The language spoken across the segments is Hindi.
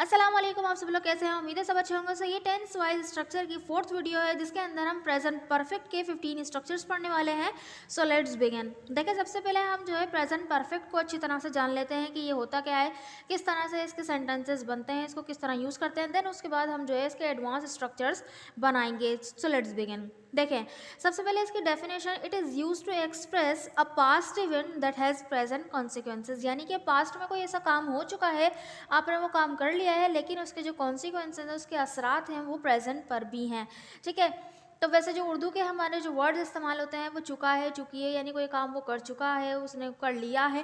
अस्सलाम वालेकुम, आप सब लोग कैसे हैं? उम्मीद है सब अच्छे होंगे। ये टेंस वाइज स्ट्रक्चर की फोर्थ वीडियो है जिसके अंदर हम प्रेजेंट परफेक्ट के 15 स्ट्रक्चर्स पढ़ने वाले हैं। सो लेट्स बिगिन। देखिए, सबसे पहले हम जो है प्रेजेंट परफेक्ट को अच्छी तरह से जान लेते हैं कि ये होता क्या है, किस तरह से इसके सेंटेंसेस बनते हैं, इसको किस तरह यूज़ करते हैं। देन उसके बाद हम जो है इसके एडवांस स्ट्रक्चर्स बनाएंगे। So let's begin. देखें, सबसे पहले इसकी definition, it is use to express a past event that has present consequences. यानी कि पास्ट में कोई ऐसा काम हो चुका है, आपने वो काम कर लिया है, लेकिन उसके जो कॉन्सिक्वेंसेज हैं, उसके असरात हैं, वो प्रेजेंट पर भी हैं। ठीक है, तो वैसे जो उर्दू के हमारे जो वर्ड्स इस्तेमाल होते हैं वो चुका है, चुकी है, यानी कोई काम वो कर चुका है, उसने कर लिया है,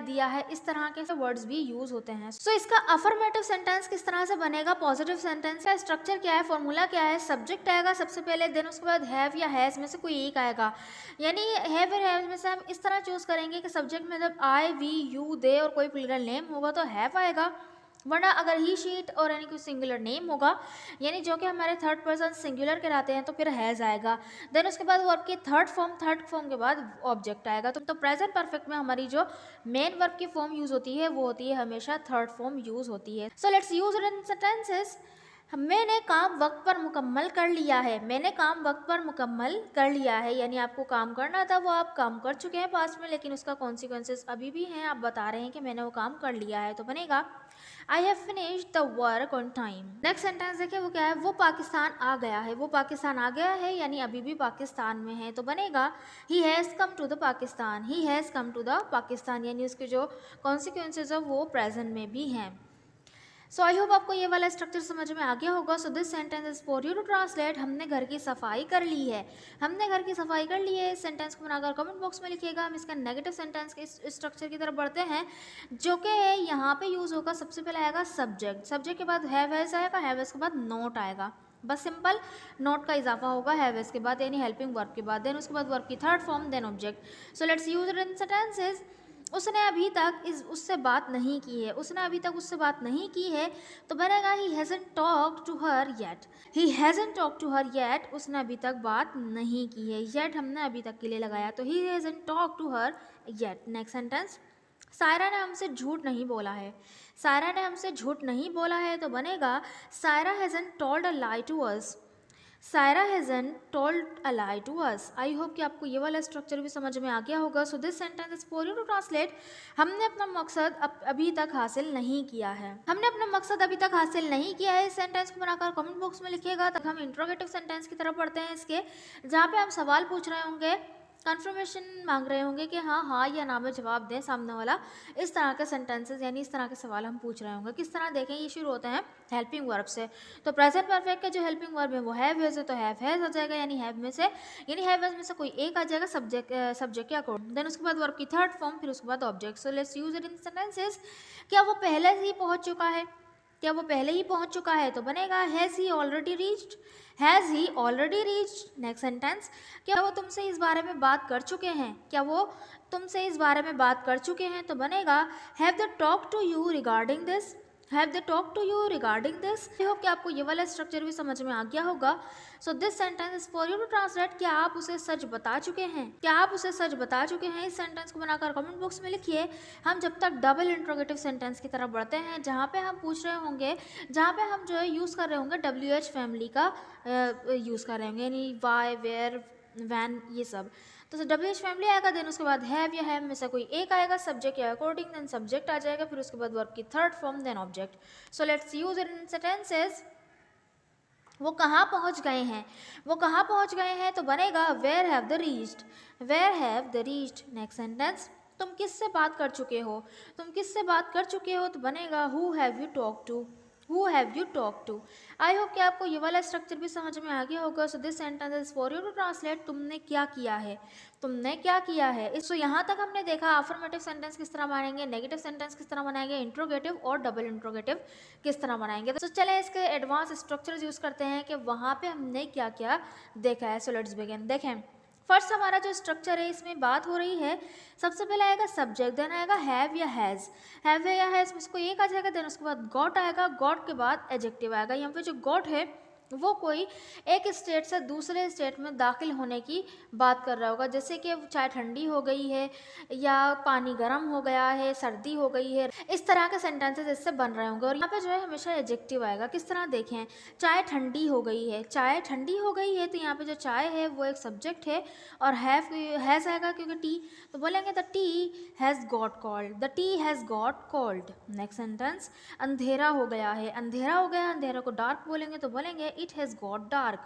दिया है, इस तरह के वर्ड्स भी यूज होते हैं। सो इसका अफर्मेटिव सेंटेंस किस तरह से बनेगा, पॉजिटिव सेंटेंस का स्ट्रक्चर क्या है, फॉर्मूला क्या है, सब्जेक्ट आएगा सबसे पहले, देन उसके बाद हैव या हैज में से कोई एक आएगा। यानी हैव और हैज में से हम इस तरह चूज करेंगे कि सब्जेक्ट में जब आई, वी, यू, दे और कोई प्लूरल नेम होगा तो हैव आएगा, वरना अगर ही, शीट और यानी कोई सिंगुलर नेम होगा, यानी जो कि हमारे थर्ड पर्सन सिंगुलर कहलाते हैं, तो फिर हैज़ आएगा। देन उसके बाद वर्ब की थर्ड फॉर्म के बाद ऑब्जेक्ट आएगा। तो प्रेजेंट परफेक्ट में हमारी जो मेन वर्ब की फॉर्म यूज़ होती है वो होती है हमेशा थर्ड फॉर्म यूज़ होती है। सो let's use it in sentences. मैंने काम वक्त पर मुकम्मल कर लिया है। मैंने काम वक्त पर मुकम्मल कर लिया है, यानी आपको काम करना था, वो आप काम कर चुके हैं पास्ट में, लेकिन उसका कॉन्सिक्वेंसेस अभी भी हैं। आप बता रहे हैं कि मैंने वो काम कर लिया है, तो बनेगा I have finished the work on time. Next sentence देखिए, वो क्या है, वो पाकिस्तान आ गया है। वो पाकिस्तान आ गया है यानी अभी भी पाकिस्तान में है, तो बनेगा he has come to the Pakistan. He has come to the Pakistan, यानी उसके जो कॉन्सिक्वेंसेज है वो प्रेजेंट में भी हैं। सो आई होप आपको ये वाला स्ट्रक्चर समझ में आ गया होगा। So this sentence is for you to translate. हमने घर की सफाई कर ली है। हमने घर की सफाई कर ली है। इस सेंटेंस को बनाकर कमेंट बॉक्स में लिखिएगा। हम इसका नेगेटिव सेंटेंस के इस स्ट्रक्चर की तरफ बढ़ते हैं, जो कि यहाँ पे यूज़ होगा। सबसे पहले आएगा सब्जेक्ट, सब्जेक्ट के बाद हैव हैज़ आएगा, हैव हैज़ के बाद नोट आएगा, बस सिंपल नोट का इजाफा होगा हैव हैज़ के बाद, यानी हेल्पिंग वर्ब के बाद। देन उसके बाद वर्ब की third form, then object. So let's use it in sentences. उसने अभी तक उससे बात नहीं की है। उसने अभी तक उससे बात नहीं की है, तो बनेगा he hasn't talked to her yet. He hasn't talked to her yet, उसने अभी तक बात नहीं की है। येट हमने अभी तक के लिए लगाया, तो he hasn't talked to her yet. Next sentence, Saira ने हमसे झूठ नहीं बोला है। सायरा ने हमसे झूठ नहीं बोला है, तो बनेगा Saira hasn't told a lie to us. Saira hasn't told a lie to us. I hope कि आपको ये वाला स्ट्रक्चर भी समझ में आ गया होगा। So this sentence is for you to translate. हमने अपना मकसद अभी तक हासिल नहीं किया है। हमने अपना मकसद अभी तक हासिल नहीं किया है। इस सेंटेंस को बनाकर कमेंट बॉक्स में लिखिएगा। तक हम इंट्रोगेटिव सेंटेंस की तरफ पढ़ते हैं इसके, जहाँ पे हम सवाल पूछ रहे होंगे, कंफर्मेशन मांग रहे होंगे कि हाँ या ना में जवाब दें सामने वाला। इस तरह के सेंटेंसेस यानी इस तरह के सवाल हम पूछ रहे होंगे। किस तरह देखें, ये शुरू होते हैं हेल्पिंग वर्ब से। तो प्रेजेंट परफेक्ट का जो हेल्पिंग वर्ब है वो हैव हैज है, तो हैव हैज आ जाएगा, यानी हैव में से, यानी हैव हैज में से कोई एक आ जाएगा सब्जेक्ट के अकॉर्डिंग। देन उसके बाद वर्ब की थर्ड फॉर्म, फिर उसके बाद object. So let's use it in sentences. क्या वो पहले ही पहुंच चुका है? क्या वो पहले ही पहुंच चुका है, तो बनेगा has he already reached. Has he already reached. Next sentence, क्या वो तुमसे इस बारे में बात कर चुके हैं? क्या वो तुमसे इस बारे में बात कर चुके हैं, तो बनेगा have they talk to you regarding this. Have they talk to you regarding this. I hope कि आपको ये वाला स्ट्रक्चर भी समझ में आ गया होगा। So this sentence is for you to translate. क्या आप उसे सच बता चुके हैं? क्या आप उसे सच बता चुके हैं? इस सेंटेंस को बनाकर कमेंट बॉक्स में लिखिए। हम जब तक डबल इंट्रोगेटिव सेंटेंस की तरफ बढ़ते हैं, जहाँ पे हम पूछ रहे होंगे, जहाँ पे हम जो है यूज़ कर रहे होंगे WH फैमिली का यूज़ कर रहे होंगे, यानी वाई, वेयर, वैन, ये सब। तो WH फैमिली आएगा, देन उसके बाद हैव या हैव में से कोई एक आएगा, सब्जेक्ट या अकॉर्डिंग, देन सब्जेक्ट आ जाएगा, फिर उसके बाद वर्ब की third form, then object. So let's use it in sentences. वो कहाँ पहुँच गए हैं? वो कहाँ पहुँच गए हैं, तो बनेगा where have the reached. Where have the reached. Next sentence, तुम किससे बात कर चुके हो? तुम किससे बात कर चुके हो, तो बनेगा who have you talk to. Who have you talk to. I hope कि आपको ये वाला स्ट्रक्चर भी समझ में आ गया होगा। So this sentence is for you to translate. तुमने क्या किया है? तुमने क्या किया है। सो यहाँ तक हमने देखा अफर्मेटिव सेंटेंस किस तरह बनाएंगे, नेगेटिव सेंटेंस किस तरह बनाएंगे, इंट्रोगेटिव और डबल इंट्रोगेटिव किस तरह बनाएंगे। तो चले इसके एडवांस स्ट्रक्चर्स यूज़ करते हैं कि वहाँ पे हमने क्या क्या देखा है। सो लेट्स बिगिन। देखें, फर्स्ट हमारा जो स्ट्रक्चर है इसमें बात हो रही है, सबसे पहले आएगा सब्जेक्ट, देन आएगा हैव या हैज़। हैव या हैज़ में इसको एक आ जाएगा, देन उसके बाद गॉट आएगा, गॉट के बाद एडजेक्टिव आएगा। यहाँ पे जो गॉट है वो कोई एक स्टेट से दूसरे स्टेट में दाखिल होने की बात कर रहा होगा, जैसे कि चाय ठंडी हो गई है या पानी गर्म हो गया है, सर्दी हो गई है, इस तरह के सेंटेंसेस इससे बन रहे होंगे। और यहाँ पे जो है हमेशा एडजेक्टिव आएगा। किस तरह देखें, चाय ठंडी हो गई है, चाय ठंडी हो गई है, तो यहाँ पे जो चाय है वो एक सब्जेक्ट है और हैज़ आएगा क्योंकि टी, तो बोलेंगे the T has got cold, the T has got cold. Next sentence, अंधेरा हो गया है, अंधेरा हो गया, अंधेरा को डार्क बोलेंगे तो बोलेंगे it has got dark,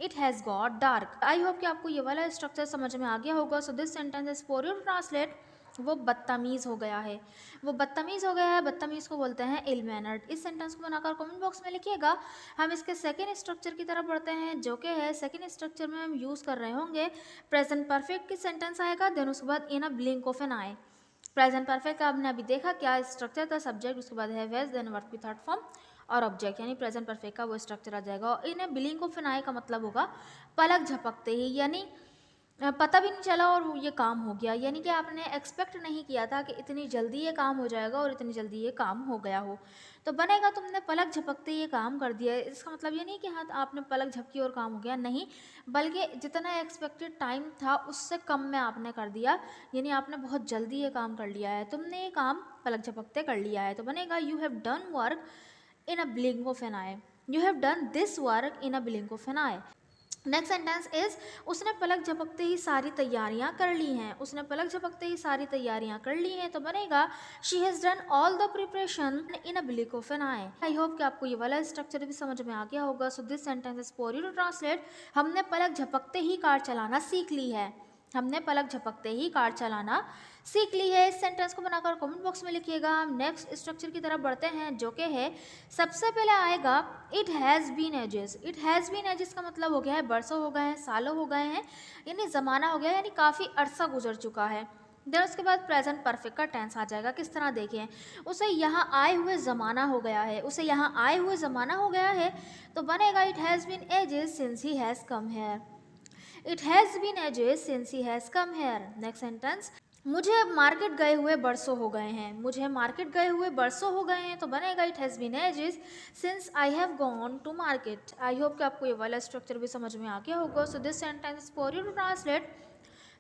it has got dark. I hope कि आपको ये वाला स्ट्रक्चर समझ में आ गया होगा। So this sentence is for you to translate. वो बदतमीज़ हो गया है, वो बदतमीज़ हो गया है, बदतमीज़ को बोलते हैं इल मैनर्ड। इस सेंटेंस को बनाकर कमेंट बॉक्स में लिखिएगा। हम इसके सेकेंड स्ट्रक्चर की तरफ बढ़ते हैं, जो कि है सेकेंड स्ट्रक्चर में हम यूज़ कर रहे होंगे प्रेजेंट परफेक्ट की सेंटेंस आएगा, देन उसके बाद in a blink of an eye. Present perfect का हमने अभी देखा क्या स्ट्रक्चर था, सब्जेक्ट, उसके बाद है हैज, देन वर्ब की थर्ड फॉर्म और ऑब्जेक्ट, यानी प्रेजेंट परफेक्ट का वो स्ट्रक्चर आ जाएगा। और इन्हें ब्लिंक ऑफ एन आई का मतलब होगा पलक झपकते ही, यानी पता भी नहीं चला और ये काम हो गया, यानी कि आपने एक्सपेक्ट नहीं किया था कि इतनी जल्दी ये काम हो जाएगा और इतनी जल्दी ये काम हो गया हो, तो बनेगा तुमने पलक झपकते ये काम कर दिया। इसका मतलब ये नहीं कि हाँ आपने पलक झपकी और काम हो गया, नहीं, बल्कि जितना एक्सपेक्टेड टाइम था उससे कम में आपने कर दिया, यानी आपने बहुत जल्दी ये काम कर लिया है, तुमने ये काम पलक झपकते कर लिया है। तो बनेगा you have done work in a blink of an eye, you have done this work in a blink of an eye. Next sentence is उसने पलक झपकते ही सारी तैयारियां कर ली हैं, उसने पलक झपकते ही सारी तैयारियां कर ली हैं, तो बनेगा she has done all the preparation in a blink of an eye. I hope कि आपको ये वाला स्ट्रक्चर भी समझ में आ गया होगा। So this sentence is for you to translate. हमने पलक झपकते ही कार चलाना सीख ली है, हमने पलक झपकते ही कार चलाना सीख ली है। इस सेंटेंस को बनाकर कमेंट बॉक्स में लिखिएगा। हम नेक्स्ट स्ट्रक्चर की तरफ बढ़ते हैं, जो कि है सबसे पहले आएगा it has been ages. It has been ages का मतलब हो गया है बरसों हो गए हैं, सालों हो गए हैं, यानी ज़माना हो गया, यानी काफ़ी अरसा गुजर चुका है। देन उसके बाद प्रेजेंट परफेक्ट का टेंस आ जाएगा। किस तरह देखें, उसे यहाँ आए हुए ज़माना हो गया है, उसे यहाँ आए हुए ज़माना हो गया है, तो बनेगा it has been ages since he has come here, it has been ages since he has come here. Next sentence, मुझे मार्केट गए हुए बरसों हो गए हैं, मुझे मार्केट गए हुए बरसों हो गए हैं, तो बनेगा it has been ages since I have gone to market. I hope कि आपको ये वाला स्ट्रक्चर भी समझ में आ गया होगा। So this sentence for you to translate.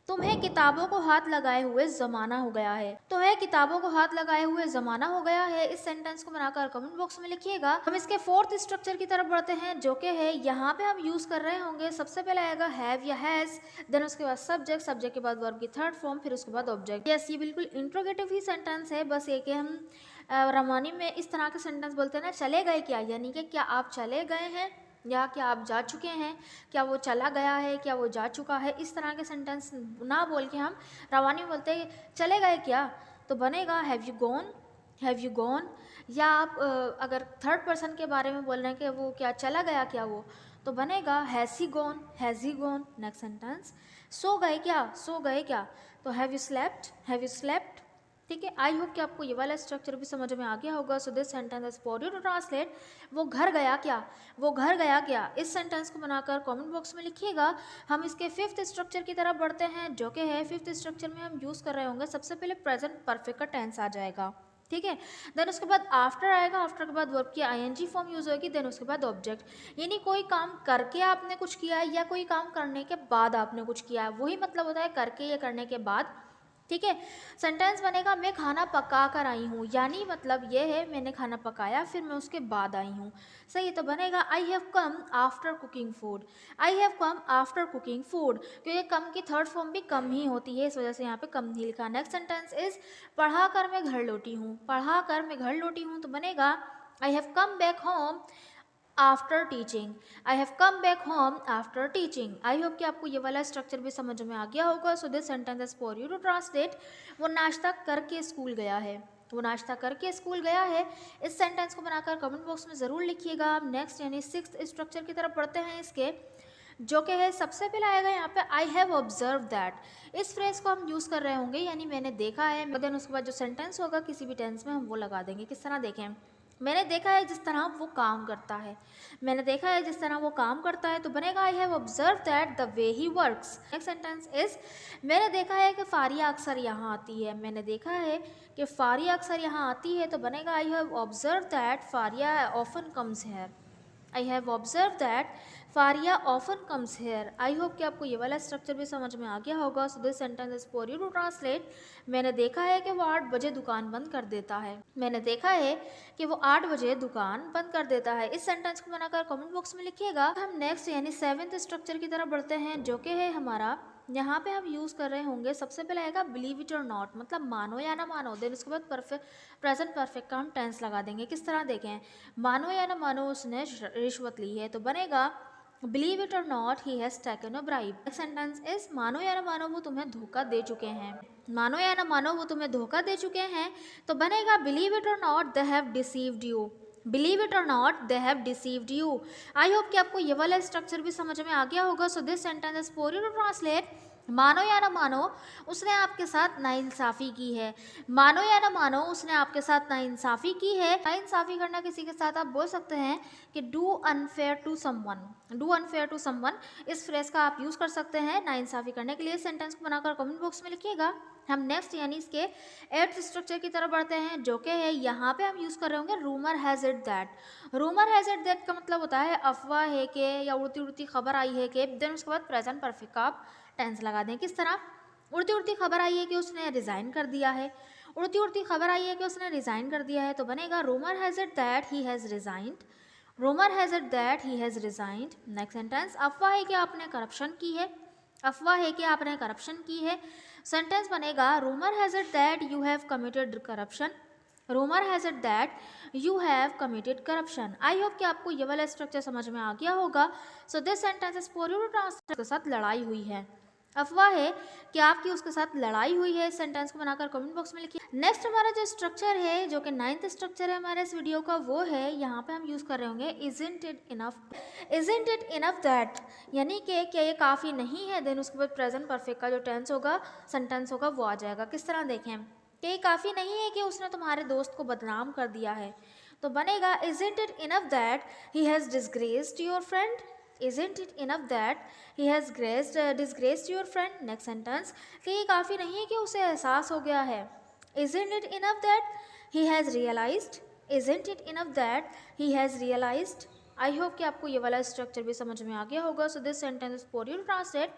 तुम्हें किताबों को हाथ लगाए हुए ज़माना हो गया है, तुम्हें किताबों को हाथ लगाए हुए ज़माना हो गया है। इस सेंटेंस को बनाकर कमेंट बॉक्स में लिखिएगा। हम इसके फोर्थ स्ट्रक्चर की तरफ बढ़ते हैं, जो कि है यहाँ पे हम यूज़ कर रहे होंगे, सबसे पहले आएगा हैव या हैज़, देन उसके बाद सब्जेक्ट, सब्जेक्ट के बाद वर्ब की थर्ड फॉर्म, फिर उसके बाद ऑब्जेक्ट। यस, ये बिल्कुल इंट्रोगेटिव ही सेंटेंस है, बस ये कि हम रवानी में इस तरह के सेंटेंस बोलते हैं ना, चले गए क्या, यानी कि क्या आप चले गए हैं या क्या आप जा चुके हैं, क्या वो चला गया है, क्या वो जा चुका है। इस तरह के सेंटेंस ना बोल के हम रवानी में बोलते हैं चले गए क्या, तो बनेगा have you gone, have you gone. या आप अगर थर्ड पर्सन के बारे में बोल रहे हैं कि वो क्या चला गया क्या वो, तो बनेगा has he gone, has he gone. Next sentence, सो गए क्या, सो गए क्या, तो have you slept, have you slept. ठीक है, आई होप कि आपको ये वाला स्ट्रक्चर भी समझ में आ गया होगा। So this sentence is for you to translate. वो घर गया क्या, वो घर गया क्या। इस सेंटेंस को बनाकर कमेंट बॉक्स में लिखिएगा। हम इसके फिफ्थ स्ट्रक्चर की तरफ बढ़ते हैं, जो कि है फिफ्थ स्ट्रक्चर में हम यूज़ कर रहे होंगे, सबसे पहले प्रेजेंट परफेक्ट का टेंस आ जाएगा। ठीक है, देन उसके बाद आफ्टर आएगा, आफ्टर के बाद वर्ब की आईएनजी फॉर्म यूज़ होगी, देन उसके बाद ऑब्जेक्ट, यानी कोई काम करके आपने कुछ किया है या कोई काम करने के बाद आपने कुछ किया है, वही मतलब होता है करके या करने के बाद। ठीक है, सेंटेंस बनेगा मैं खाना पका कर आई हूँ, यानी मतलब ये है मैंने खाना पकाया फिर मैं उसके बाद आई हूँ। सही, तो बनेगा I have come after cooking food, I have come after cooking food, क्योंकि कम की थर्ड फॉर्म भी कम ही होती है, इस वजह से यहाँ पे कम ही लिखा। नेक्स्ट सेंटेंस इज पढ़ा कर मैं घर लौटी हूँ, पढ़ा कर मैं घर लौटी हूँ, तो बनेगा I have come back home after teaching, I have come back home after teaching. I hope कि आपको ये वाला स्ट्रक्चर भी समझ में आ गया होगा। So this sentence is for you to translate. वो नाश्ता करके स्कूल गया है, वो नाश्ता करके स्कूल गया है। इस सेंटेंस को बनाकर कमेंट बॉक्स में ज़रूर लिखिएगा। हम नेक्स्ट यानी सिक्स्थ स्ट्रक्चर की तरफ बढ़ते हैं इसके, जो कि है सबसे पहले आएगा यहाँ पे आई हैव ऑब्जर्व दैट। इस फ्रेज को हम यूज़ कर रहे होंगे, यानी मैंने देखा है, देन उसके बाद जो सेंटेंस होगा किसी भी टेंस में हम वो लगा देंगे। किस तरह देखें, मैंने देखा है जिस तरह वो काम करता है, मैंने देखा है जिस तरह वो काम करता है, तो बनेगा I have observe that the way he works. Next sentence is मैंने देखा है कि फारिया अक्सर यहाँ आती है, मैंने देखा है कि फारिया अक्सर यहाँ आती है, तो बनेगा I have observe that Faria often comes here, I have observe that Faria often comes here. I hope कि आपको ये वाला स्ट्रक्चर भी समझ में आ गया होगा। So this sentence is for you to translate. मैंने देखा है कि वो 8 बजे दुकान बंद कर देता है। मैंने देखा है कि वो 8 बजे दुकान बंद कर देता है। इस सेंटेंस को बनाकर कमेंट बॉक्स में लिखिएगा। हम नेक्स्ट यानी 7th स्ट्रक्चर की तरफ बढ़ते हैं, जो कि है हमारा, यहाँ पे हम यूज़ कर रहे होंगे, सबसे पहले आएगा बिलीव इट और नॉट, मतलब मानो या ना मानो। देन उसके बाद प्रेजेंट परफेक्ट का हम टेंस लगा देंगे। किस तरह देखें, मानो या ना मानो उसने रिश्वत ली है, तो बनेगा believe it or not he has taken a bribe. Sentence is मानो या ना मानो वो तुम्हें धोखा दे चुके हैं। मानो या ना मानो वो तुम्हें धोखा दे चुके हैं, तो बनेगा believe it or not they have deceived you. Believe it or not they have deceived you. I hope कि आपको ये वाला स्ट्रक्चर भी समझ में आ गया होगा। So this sentence is for you to translate. मानो या ना मानो उसने आपके साथ नाइंसाफ़ी की है। मानो या ना मानो उसने आपके साथ नाइंसाफ़ी की है। नाइंसाफ़ी करना किसी के साथ आप बोल सकते हैं कि do unfair to someone. Do unfair to someone इस फ्रेज का आप यूज़ कर सकते हैं नाइंसाफ़ी करने के लिए। सेंटेंस को बनाकर कमेंट बॉक्स में लिखिएगा। हम नेक्स्ट यानी इसके 8th स्ट्रक्चर की तरफ बढ़ते हैं, जो कि है यहाँ पे हम यूज़ कर रहे होंगे rumour has it that. Rumour has it that का मतलब होता है अफवाह है कि, या उड़ती उड़ती खबर आई है कि। देन उसके बाद प्रेजेंट परफेक्ट का आप टेंस लगा दें। किस तरह, उड़ती उड़ती खबर आई है कि उसने रिज़ाइन कर दिया है। उड़ती उड़ती खबर आई है कि उसने रिज़ाइन कर दिया है, तो बनेगा rumour has it that he has resigned. Rumour has it that he has resigned. Next sentence, अफवाह है कि आपने करप्शन की है। अफवाह है कि आपने करप्शन की है। सेंटेंस बनेगा rumour has it that you have committed corruption. Rumour has it that you have committed corruption. I hope कि आपको ये वाला स्ट्रक्चर समझ में आ गया होगा। So this sentence is for you to translate. के साथ लड़ाई हुई है। अफवाह है कि आपकी उसके साथ लड़ाई हुई है। इस सेंटेंस को बनाकर कमेंट बॉक्स में लिखिए। नेक्स्ट हमारा जो स्ट्रक्चर है, जो कि 9th स्ट्रक्चर है हमारे इस वीडियो का, वो है यहाँ पे हम यूज़ कर रहे होंगे isn't it enough. Isn't it enough that, यानी कि क्या ये काफ़ी नहीं है। देन उसके बाद प्रेजेंट परफेक्ट का जो टेंस होगा, सेंटेंस होगा, वो आ जाएगा। किस तरह देखें, कि ये काफ़ी नहीं है कि उसने तुम्हारे दोस्त को बदनाम कर दिया है, तो बनेगा isn't it enough that he has disgraced your friend. Isn't it enough that he has disgraced your friend? Next sentence, कि ये काफ़ी नहीं है कि उसे एहसास हो गया है। Isn't it enough that he has realized? Isn't it enough that he has realized? I hope कि आपको ये वाला स्ट्रक्चर भी समझ में आ गया होगा। So this sentence for you translate,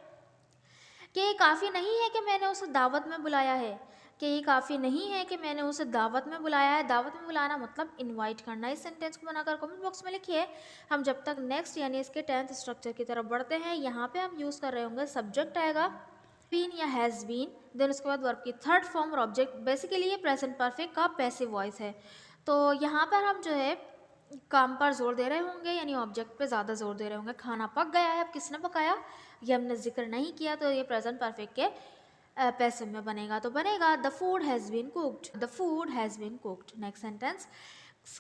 कि ये काफ़ी नहीं है कि मैंने उसे दावत में बुलाया है। कि ये काफ़ी नहीं है कि मैंने उसे दावत में बुलाया है। दावत में बुलाना मतलब इनवाइट करना। इस सेंटेंस को बनाकर कमेंट बॉक्स में लिखिए। हम जब तक नेक्स्ट यानी इसके 10th स्ट्रक्चर की तरफ बढ़ते हैं, यहाँ पे हम यूज़ कर रहे होंगे सब्जेक्ट आएगा बीन या हैज़ बीन। देन उसके बाद वर्ब की थर्ड फॉर्म और ऑब्जेक्ट। बेसिकली ये प्रेजेंट परफेक्ट का पैसिव वॉइस है। तो यहाँ पर हम जो है काम पर जोर दे रहे होंगे, यानी ऑब्जेक्ट पे ज़्यादा जोर दे रहे होंगे। खाना पक गया है, अब किसने पकाया ये हमने जिक्र नहीं किया, तो ये प्रेजेंट परफेक्ट के पैसिव में बनेगा। तो बनेगा the food has been cooked. The food has been cooked. Next sentence,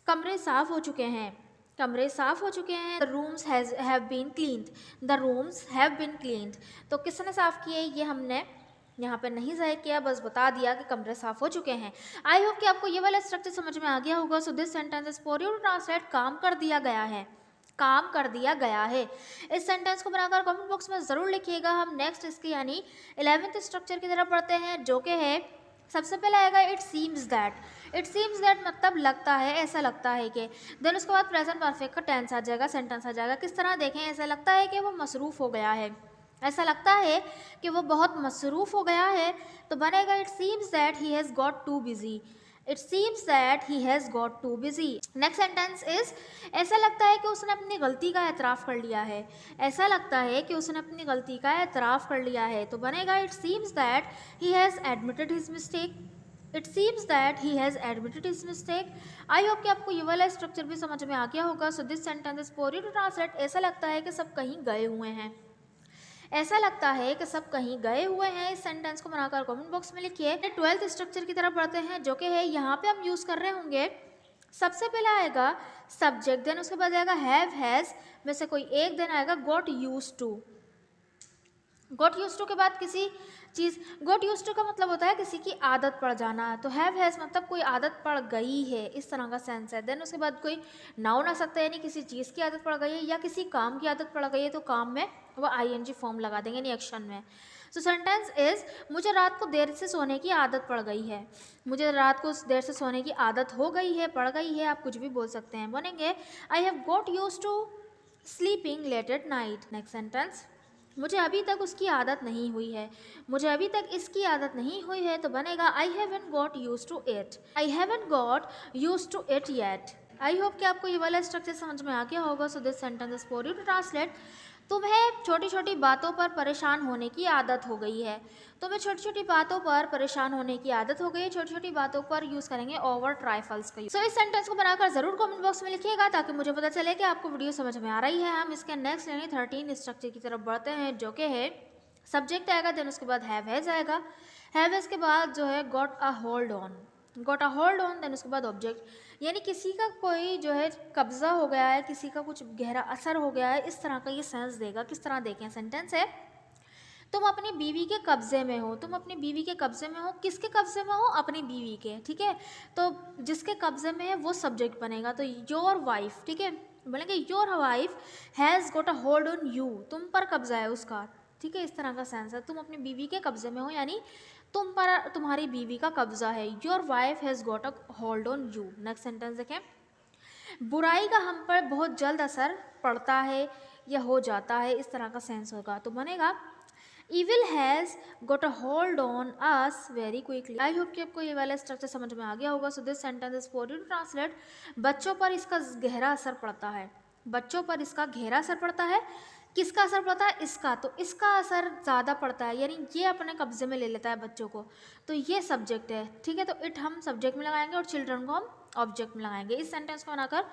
कमरे साफ हो चुके हैं। कमरे साफ हो चुके हैं। The rooms have been cleaned. The rooms have been cleaned. तो किसने साफ़ किए, ये हमने यहाँ पर नहीं ज़ाहिर किया, बस बता दिया कि कमरे साफ़ हो चुके हैं। आई होप कि आपको ये वाला स्ट्रक्चर समझ में आ गया होगा। So this sentence is for you to translate, काम कर दिया गया है। काम कर दिया गया है। इस सेंटेंस को बनाकर कमेंट बॉक्स में ज़रूर लिखिएगा। हम नेक्स्ट इसके यानी 11th स्ट्रक्चर की तरफ बढ़ते हैं, जो कि है सबसे पहले आएगा it seems that. It seems that मतलब लगता है, ऐसा लगता है कि। देन उसके बाद प्रेजेंट परफेक्ट का टेंस आ जाएगा, सेंटेंस आ जाएगा। किस तरह देखें, ऐसा लगता है कि वो मसरूफ़ हो गया है। ऐसा लगता है कि वो बहुत मसरूफ़ हो गया है, तो बनेगा it seems that he has got too busy. It seems that he has got too busy. Next sentence is, ऐसा लगता है कि उसने अपनी गलती का एतराफ़ कर लिया है। ऐसा लगता है कि उसने अपनी गलती का एतराफ़ कर लिया है, तो बनेगा it seems that he has admitted his mistake. It seems that he has admitted his mistake. I hope कि आपको ये वाला स्ट्रक्चर भी समझ में आ गया होगा। So this sentence is for you to translate, ऐसा लगता है कि सब कहीं गए हुए हैं। ऐसा लगता है कि सब कहीं गए हुए हैं। इस सेंटेंस को बनाकर कमेंट बॉक्स में लिखिए। 12th स्ट्रक्चर की तरफ बढ़ते हैं, जो कि है यहाँ पे हम यूज़ कर रहे होंगे। सबसे पहले आएगा सब्जेक्ट, देन उसके बाद आएगा हैव हैज़ में से कोई एक, देन आएगा got used to. Got used to के बाद किसी चीज़, गॉट यूज्ड टू का मतलब होता है किसी की आदत पड़ जाना, तो हैव हैज़ मतलब कोई आदत पड़ गई है, इस तरह का सेंस है। देन उसके बाद कोई नाउन आ सकता है, यानी किसी चीज़ की आदत पड़ गई है या किसी काम की आदत पड़ गई है, तो काम में वो आईएनजी फॉर्म लगा देंगे, यानी एक्शन में। सो सेंटेंस इज, मुझे रात को देर से सोने की आदत पड़ गई है। मुझे रात को देर से सोने की आदत हो गई है, पड़ गई है, आप कुछ भी बोल सकते हैं। बनेंगे I have got used to sleeping late at night. Next sentence, मुझे अभी तक उसकी आदत नहीं हुई है। मुझे अभी तक इसकी आदत नहीं हुई है तो बनेगा I haven't got use to it. I haven't got use to it yet. I hope कि आपको ये वाला स्ट्रक्चर समझ में आ गया होगा। So this sentence is for you to translate. तुम्हें छोटी छोटी बातों पर परेशान होने की आदत हो गई है। तुम्हें छोटी छोटी बातों पर परेशान होने की आदत हो गई है। छोटी छोटी बातों पर यूज करेंगे ओवर ट्राइफल्स का। सो इस सेंटेंस को बनाकर जरूर कमेंट बॉक्स में लिखिएगा ताकि मुझे पता चले कि आपको वीडियो समझ में आ रही है। हम इसके नेक्स्ट यानी 13 स्ट्रक्चर की तरफ बढ़ते हैं, जो कि है सब्जेक्ट आएगा, देन उसके बाद हैव आएगा। हैव के बाद जो है got a hold on. Got a hold on, then उसके बाद ऑब्जेक्ट, यानी किसी का कोई जो है कब्जा हो गया है, किसी का कुछ गहरा असर हो गया है, इस तरह का ये सेंस देगा। किस तरह देखें, सेंटेंस है तुम अपनी बीवी के कब्जे में हो। तुम अपनी बीवी के कब्जे में हो। किसके कब्जे में हो, अपनी बीवी के, ठीक है। तो जिसके कब्जे में है वो सब्जेक्ट बनेगा, तो योर वाइफ, ठीक है, बोलेंगे your wife has got a hold on you. तुम पर कब्जा है उसका, ठीक है, इस तरह का सेंस है। तुम अपनी बीवी के कब्जे में हो, यानी तुम पर तुम्हारी बीवी का कब्जा है। Your wife has got a hold on you. Next sentence देखें, बुराई का हम पर बहुत जल्द असर पड़ता है या हो जाता है, इस तरह का सेंस होगा। तो बनेगा Evil has got a hold on us very quickly। I hope कि आपको ये वाला स्ट्रक्चर समझ में आ गया होगा। So this sentence is for you to translate. बच्चों पर इसका गहरा असर पड़ता है। बच्चों पर इसका गहरा असर पड़ता है। किसका असर पड़ता है, इसका। तो इसका असर ज़्यादा पड़ता है, यानी ये अपने कब्जे में ले लेता है बच्चों को। तो ये सब्जेक्ट है, ठीक है। तो इट हम सब्जेक्ट में लगाएंगे और चिल्ड्रन को हम ऑब्जेक्ट में लगाएंगे। इस सेंटेंस को बनाकर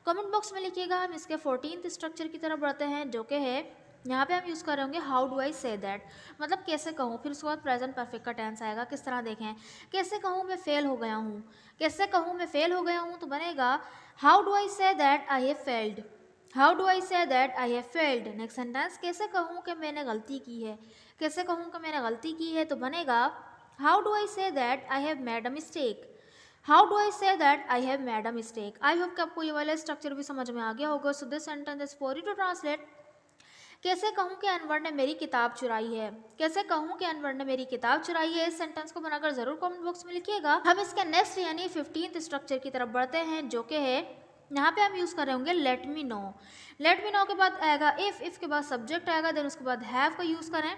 कमेंट बॉक्स में लिखिएगा। हम इसके 14th स्ट्रक्चर की तरफ बढ़ते हैं, जो कि है यहाँ पे हम यूज़ कर रहे होंगे how do I say that, मतलब कैसे कहूँ। फिर उसके बाद प्रेजेंट परफेक्ट का टेंस आएगा। किस तरह देखें, कैसे कहूँ मैं फेल हो गया हूँ। कैसे कहूँ मैं फेल हो गया हूँ, तो बनेगा how do I say that I have failed. How do I say that I have failed. Next sentence, कैसे कहूँ कि मैंने गलती की है। कैसे कहूँ कि मैंने गलती की है, तो बनेगा how do I say that I have made a mistake. How do I say that I have made a mistake. I hope कि आपको ये वाला स्ट्रक्चर भी समझ में आ गया होगा। So this sentence is for you to translate. कैसे कहूँ कि अनवर ने मेरी किताब चुराई है। कैसे कहूँ कि अनवर ने मेरी किताब चुराई है। इस सेंटेंस को बनाकर जरूर कमेंट बॉक्स में लिखिएगा। हम इसके नेक्स्ट यानी 15th स्ट्रक्चर की तरफ बढ़ते हैं, जो कि है यहाँ पे हम यूज़ कर रहे होंगे late me no. Late me no के बाद आएगा इफ़ के बाद सब्जेक्ट आएगा, देन उसके बाद हैव का यूज़ करें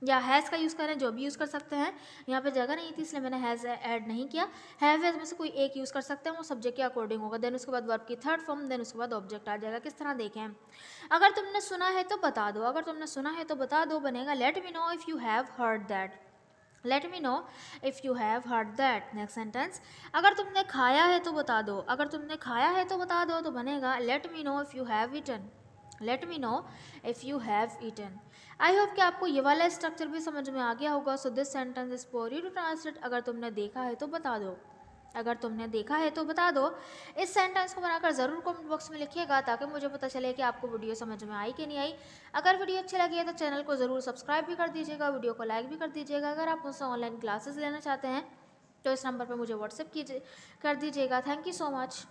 या हैज़ का यूज़ करें, जो भी यूज़ कर सकते हैं। यहाँ पे जगह नहीं थी इसलिए मैंने हैज़ ऐड नहीं किया। हैव में से कोई एक यूज़ कर सकते हैं, वो सब्जेक्ट के अकॉर्डिंग होगा। देन उसके बाद वर्ब की थर्ड फॉर्म, देन उसके बाद ऑब्जेक्ट आ जाएगा। किस तरह देखें, अगर तुमने सुना है तो बता दो। अगर तुमने सुना है तो बता दो, बनेगा let me know if you have heard that. Late me know if you have heard that. Next sentence, अगर तुमने खाया है तो बता दो। अगर तुमने खाया है तो बता दो, तो बनेगा let me know if you have eaten. Let me know if you have eaten. I hope कि आपको ये वाला स्ट्रक्चर भी समझ में आ गया होगा। So this sentence is for you to translate. अगर तुमने देखा है तो बता दो। अगर तुमने देखा है तो बता दो। इस सेंटेंस को बनाकर ज़रूर कमेंट बॉक्स में लिखिएगा ताकि मुझे पता चले कि आपको वीडियो समझ में आई कि नहीं आई। अगर वीडियो अच्छी लगी है तो चैनल को ज़रूर सब्सक्राइब भी कर दीजिएगा, वीडियो को लाइक भी कर दीजिएगा। अगर आप मुझसे ऑनलाइन क्लासेस लेना चाहते हैं तो इस नंबर पर मुझे व्हाट्सएप कर दीजिएगा। Thank you so much.